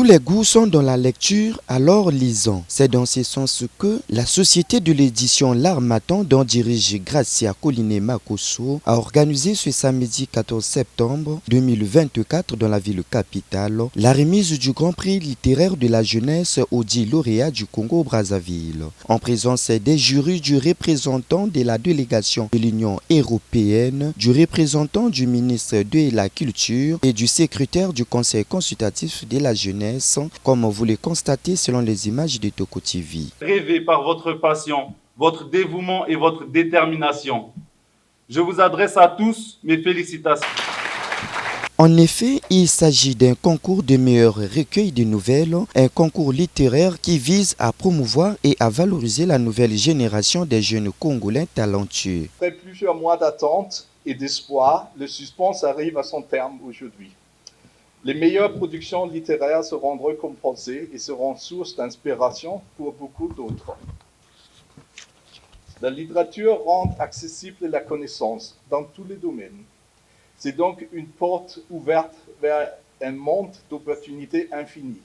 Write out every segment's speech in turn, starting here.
les goûts sont dans la lecture, alors lisons. C'est dans ce sens que la société de l'édition L'Harmattan, dont dirige Gracia Collinet Makosso, a organisé ce samedi 14 septembre 2024 dans la ville capitale la remise du Grand Prix littéraire de la jeunesse aux 10 lauréats du Congo-Brazzaville. En présence des jurys, du représentant de la délégation de l'Union européenne, du représentant du ministre de la Culture et du secrétaire du Conseil consultatif de la jeunesse, comme vous le constatez selon les images de Toko TV. Rêvé par votre passion, votre dévouement et votre détermination. Je vous adresse à tous mes félicitations. En effet, il s'agit d'un concours de meilleur recueil de nouvelles, un concours littéraire qui vise à promouvoir et à valoriser la nouvelle génération des jeunes Congolais talentueux. Après plusieurs mois d'attente et d'espoir, le suspense arrive à son terme aujourd'hui. Les meilleures productions littéraires seront récompensées et seront source d'inspiration pour beaucoup d'autres. La littérature rend accessible la connaissance dans tous les domaines. C'est donc une porte ouverte vers un monde d'opportunités infinies.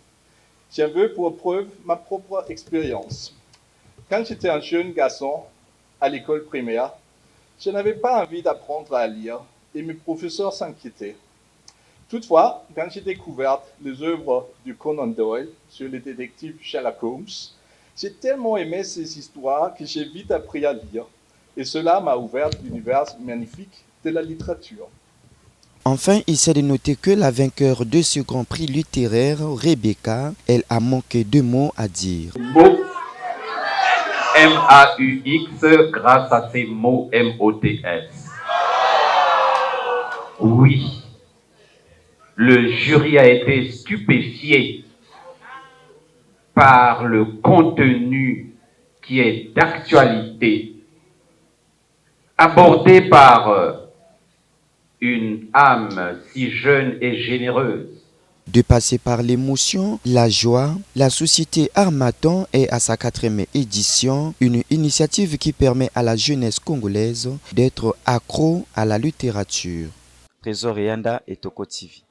J'en veux pour preuve ma propre expérience. Quand j'étais un jeune garçon à l'école primaire, je n'avais pas envie d'apprendre à lire et mes professeurs s'inquiétaient. Toutefois, quand j'ai découvert les œuvres de Conan Doyle sur le détective Sherlock Holmes, j'ai tellement aimé ces histoires que j'ai vite appris à lire. Et cela m'a ouvert l'univers magnifique de la littérature. Enfin, il s'est de noter que la vainqueur de ce Grand Prix littéraire, Rebecca, elle a manqué de mots à dire. Mots M-A-U-X grâce à ces mots M-O-T-S. Oui. Le jury a été stupéfié par le contenu qui est d'actualité, abordé par une âme si jeune et généreuse. De passer par l'émotion, la joie, la société Harmattan est à sa 4e édition une initiative qui permet à la jeunesse congolaise d'être accro à la littérature. Trésor Yanda et Toko TV.